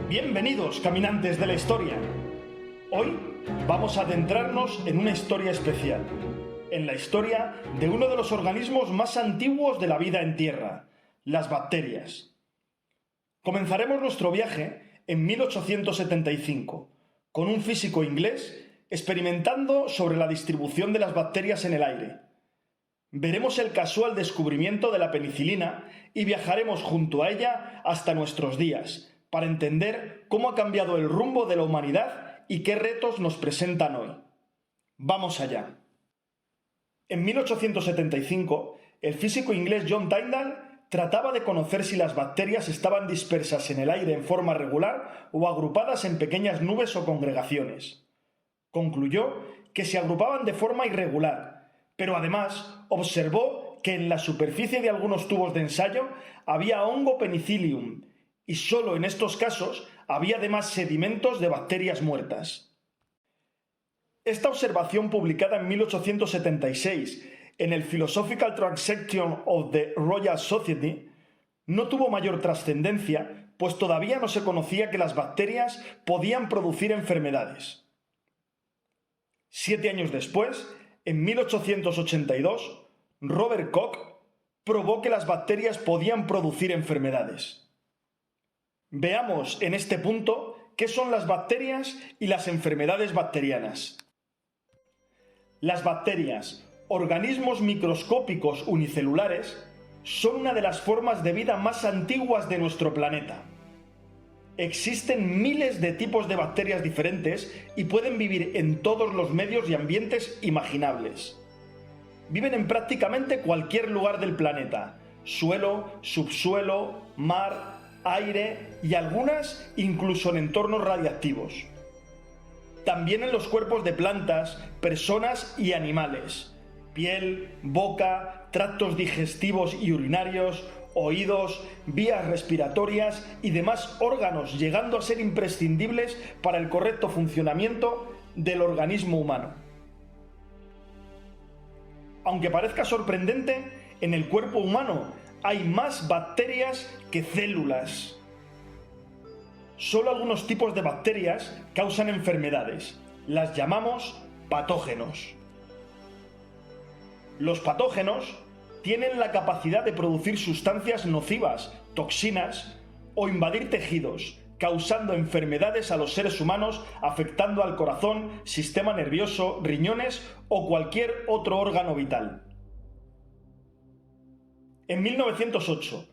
Bienvenidos, caminantes de la historia. Hoy vamos a adentrarnos en una historia especial, en la historia de uno de los organismos más antiguos de la vida en tierra, las bacterias. Comenzaremos nuestro viaje en 1875, con un físico inglés experimentando sobre la distribución de las bacterias en el aire. Veremos el casual descubrimiento de la penicilina y viajaremos junto a ella hasta nuestros días, para entender cómo ha cambiado el rumbo de la humanidad y qué retos nos presentan hoy. ¡Vamos allá! En 1875, el físico inglés John Tyndall trataba de conocer si las bacterias estaban dispersas en el aire en forma regular o agrupadas en pequeñas nubes o congregaciones. Concluyó que se agrupaban de forma irregular, pero además observó que en la superficie de algunos tubos de ensayo había hongo penicillium, y solo en estos casos había además sedimentos de bacterias muertas. Esta observación, publicada en 1876 en el Philosophical Transaction of the Royal Society, no tuvo mayor trascendencia, pues todavía no se conocía que las bacterias podían producir enfermedades. 7 años después, en 1882, Robert Koch probó que las bacterias podían producir enfermedades. Veamos en este punto qué son las bacterias y las enfermedades bacterianas. Las bacterias, organismos microscópicos unicelulares, son una de las formas de vida más antiguas de nuestro planeta. Existen miles de tipos de bacterias diferentes y pueden vivir en todos los medios y ambientes imaginables. Viven en prácticamente cualquier lugar del planeta: suelo, subsuelo, mar, aire y algunas incluso en entornos radiactivos. También en los cuerpos de plantas, personas y animales: piel, boca, tractos digestivos y urinarios, oídos, vías respiratorias y demás órganos, llegando a ser imprescindibles para el correcto funcionamiento del organismo humano. Aunque parezca sorprendente, en el cuerpo humano hay más bacterias que células. Solo algunos tipos de bacterias causan enfermedades. Las llamamos patógenos. Los patógenos tienen la capacidad de producir sustancias nocivas, toxinas, o invadir tejidos, causando enfermedades a los seres humanos, afectando al corazón, sistema nervioso, riñones o cualquier otro órgano vital. En 1908,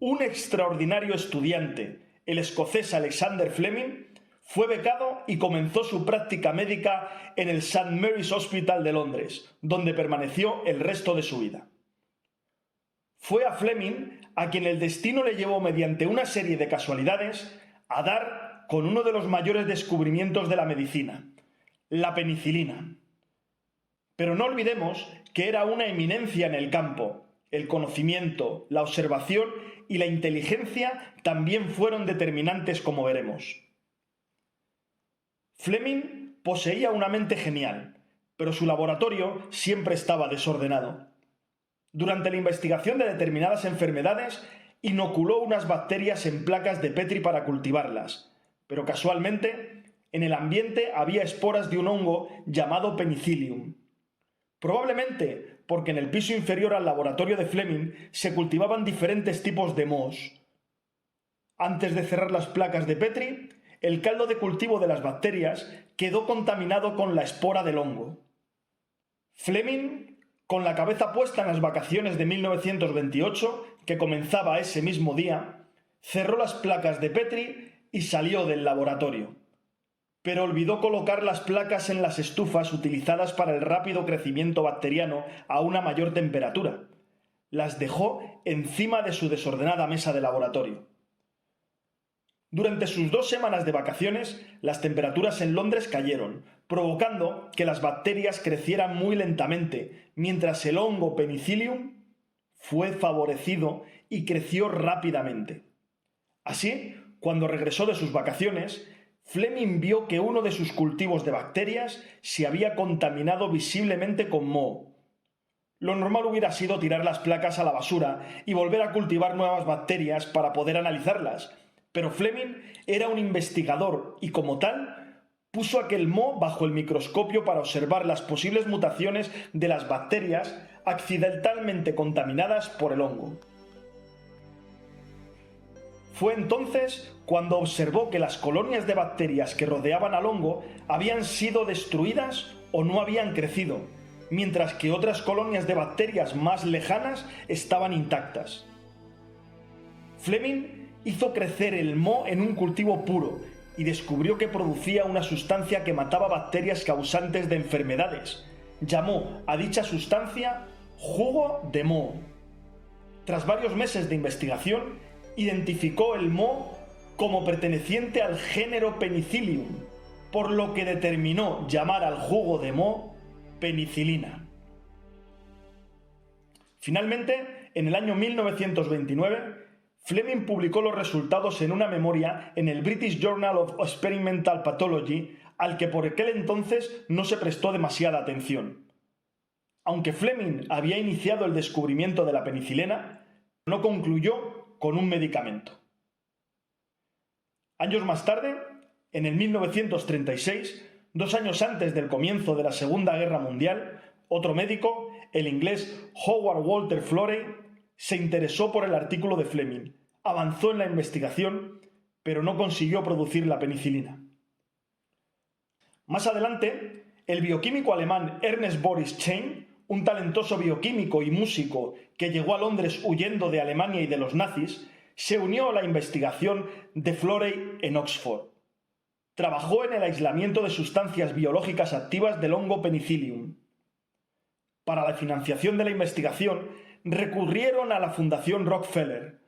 un extraordinario estudiante, el escocés Alexander Fleming, fue becado y comenzó su práctica médica en el St. Mary's Hospital de Londres, donde permaneció el resto de su vida. Fue a Fleming a quien el destino le llevó, mediante una serie de casualidades, a dar con uno de los mayores descubrimientos de la medicina: la penicilina. Pero no olvidemos que era una eminencia en el campo. El conocimiento, la observación y la inteligencia también fueron determinantes, como veremos. Fleming poseía una mente genial, pero su laboratorio siempre estaba desordenado. Durante la investigación de determinadas enfermedades, inoculó unas bacterias en placas de Petri para cultivarlas, pero casualmente en el ambiente había esporas de un hongo llamado penicillium. Probablemente porque en el piso inferior al laboratorio de Fleming se cultivaban diferentes tipos de mohos. Antes de cerrar las placas de Petri, el caldo de cultivo de las bacterias quedó contaminado con la espora del hongo. Fleming, con la cabeza puesta en las vacaciones de 1928, que comenzaba ese mismo día, cerró las placas de Petri y salió del laboratorio. Pero olvidó colocar las placas en las estufas utilizadas para el rápido crecimiento bacteriano a una mayor temperatura. Las dejó encima de su desordenada mesa de laboratorio. Durante sus 2 semanas de vacaciones, las temperaturas en Londres cayeron, provocando que las bacterias crecieran muy lentamente, mientras el hongo penicillium fue favorecido y creció rápidamente. Así, cuando regresó de sus vacaciones, Fleming vio que uno de sus cultivos de bacterias se había contaminado visiblemente con moho. Lo normal hubiera sido tirar las placas a la basura y volver a cultivar nuevas bacterias para poder analizarlas, pero Fleming era un investigador y, como tal, puso aquel moho bajo el microscopio para observar las posibles mutaciones de las bacterias accidentalmente contaminadas por el hongo. Fue entonces cuando observó que las colonias de bacterias que rodeaban al hongo habían sido destruidas o no habían crecido, mientras que otras colonias de bacterias más lejanas estaban intactas. Fleming hizo crecer el moho en un cultivo puro y descubrió que producía una sustancia que mataba bacterias causantes de enfermedades. Llamó a dicha sustancia jugo de moho. Tras varios meses de investigación, identificó el moho como perteneciente al género Penicillium, por lo que determinó llamar al jugo de moho penicilina. Finalmente, en el año 1929, Fleming publicó los resultados en una memoria en el British Journal of Experimental Pathology, al que por aquel entonces no se prestó demasiada atención. Aunque Fleming había iniciado el descubrimiento de la penicilina, no concluyó con un medicamento. Años más tarde, en el 1936, 2 años antes del comienzo de la Segunda Guerra Mundial, otro médico, el inglés Howard Walter Florey, se interesó por el artículo de Fleming, avanzó en la investigación, pero no consiguió producir la penicilina. Más adelante, el bioquímico alemán Ernest Boris Chain, un talentoso bioquímico y músico que llegó a Londres huyendo de Alemania y de los nazis, se unió a la investigación de Florey en Oxford. Trabajó en el aislamiento de sustancias biológicas activas del hongo Penicillium. Para la financiación de la investigación, recurrieron a la Fundación Rockefeller.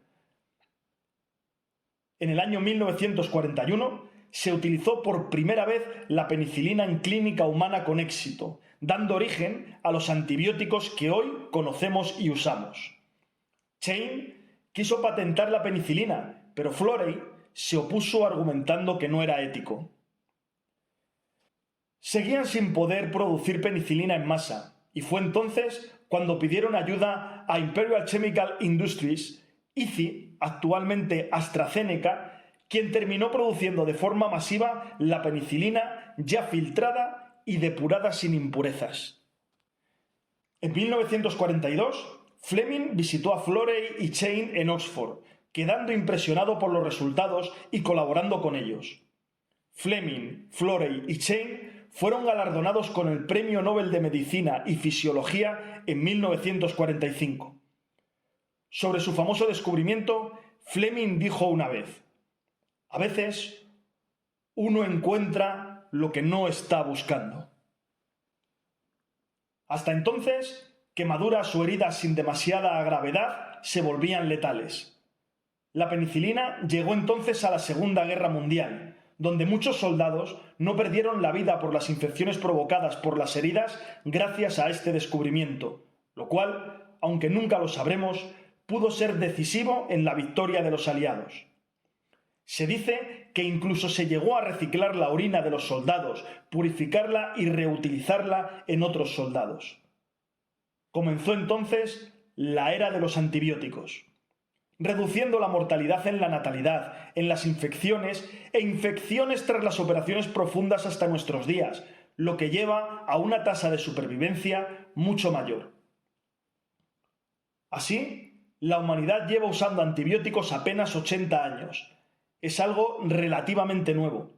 En el año 1941 se utilizó por primera vez la penicilina en clínica humana con éxito, dando origen a los antibióticos que hoy conocemos y usamos. Chain quiso patentar la penicilina, pero Florey se opuso argumentando que no era ético. Seguían sin poder producir penicilina en masa, y fue entonces cuando pidieron ayuda a Imperial Chemical Industries, ICI, actualmente AstraZeneca, quien terminó produciendo de forma masiva la penicilina ya filtrada y depurada sin impurezas. En 1942, Fleming visitó a Florey y Chain en Oxford, quedando impresionado por los resultados y colaborando con ellos. Fleming, Florey y Chain fueron galardonados con el Premio Nobel de Medicina y Fisiología en 1945. Sobre su famoso descubrimiento, Fleming dijo una vez: "A veces uno encuentra lo que no está buscando". Hasta entonces, quemaduras o heridas sin demasiada gravedad se volvían letales. La penicilina llegó entonces a la Segunda Guerra Mundial, donde muchos soldados no perdieron la vida por las infecciones provocadas por las heridas gracias a este descubrimiento, lo cual, aunque nunca lo sabremos, pudo ser decisivo en la victoria de los aliados. Se dice que incluso se llegó a reciclar la orina de los soldados, purificarla y reutilizarla en otros soldados. Comenzó entonces la era de los antibióticos, reduciendo la mortalidad en la natalidad, en las infecciones e infecciones tras las operaciones profundas hasta nuestros días, lo que lleva a una tasa de supervivencia mucho mayor. Así, la humanidad lleva usando antibióticos apenas 80 años. Es algo relativamente nuevo.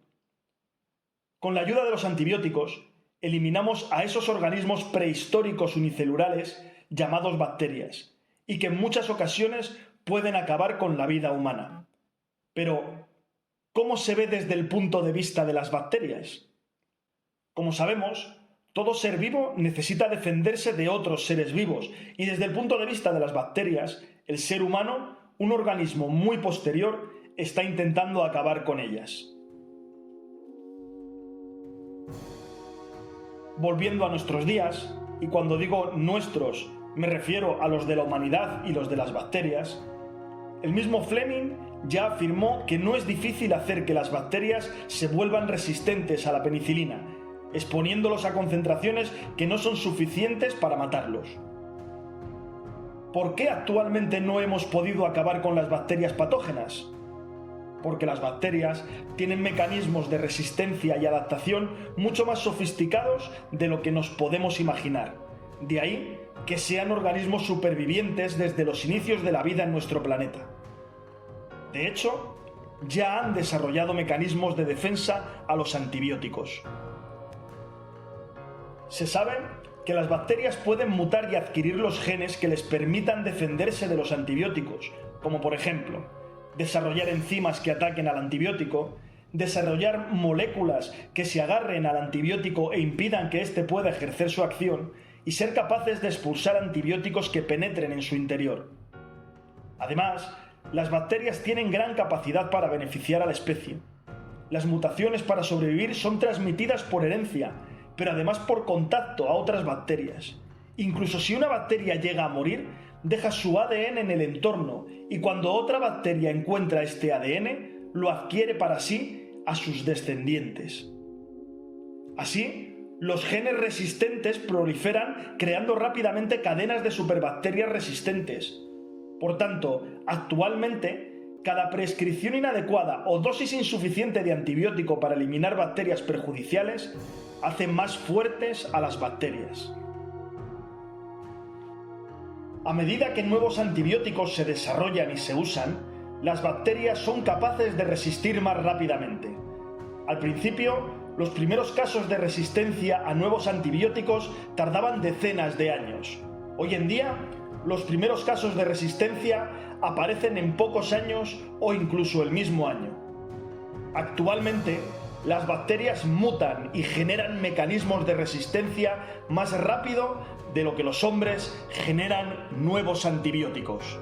Con la ayuda de los antibióticos, eliminamos a esos organismos prehistóricos unicelulares llamados bacterias, y que en muchas ocasiones pueden acabar con la vida humana. Pero, ¿cómo se ve desde el punto de vista de las bacterias? Como sabemos, todo ser vivo necesita defenderse de otros seres vivos, y desde el punto de vista de las bacterias, el ser humano, un organismo muy posterior, está intentando acabar con ellas. Volviendo a nuestros días, y cuando digo nuestros, me refiero a los de la humanidad y los de las bacterias, el mismo Fleming ya afirmó que no es difícil hacer que las bacterias se vuelvan resistentes a la penicilina, exponiéndolos a concentraciones que no son suficientes para matarlos. ¿Por qué actualmente no hemos podido acabar con las bacterias patógenas? Porque las bacterias tienen mecanismos de resistencia y adaptación mucho más sofisticados de lo que nos podemos imaginar. De ahí que sean organismos supervivientes desde los inicios de la vida en nuestro planeta. De hecho, ya han desarrollado mecanismos de defensa a los antibióticos. Se sabe que las bacterias pueden mutar y adquirir los genes que les permitan defenderse de los antibióticos, como por ejemplo, desarrollar enzimas que ataquen al antibiótico, desarrollar moléculas que se agarren al antibiótico e impidan que éste pueda ejercer su acción, y ser capaces de expulsar antibióticos que penetren en su interior. Además, las bacterias tienen gran capacidad para beneficiar a la especie. Las mutaciones para sobrevivir son transmitidas por herencia, pero además por contacto a otras bacterias. Incluso si una bacteria llega a morir, deja su ADN en el entorno y cuando otra bacteria encuentra este ADN, lo adquiere para sí a sus descendientes. Así, los genes resistentes proliferan creando rápidamente cadenas de superbacterias resistentes. Por tanto, actualmente, cada prescripción inadecuada o dosis insuficiente de antibiótico para eliminar bacterias perjudiciales hace más fuertes a las bacterias. A medida que nuevos antibióticos se desarrollan y se usan, las bacterias son capaces de resistir más rápidamente. Al principio, los primeros casos de resistencia a nuevos antibióticos tardaban decenas de años. Hoy en día, los primeros casos de resistencia aparecen en pocos años o incluso el mismo año. Actualmente, las bacterias mutan y generan mecanismos de resistencia más rápido de lo que los hombres generan nuevos antibióticos.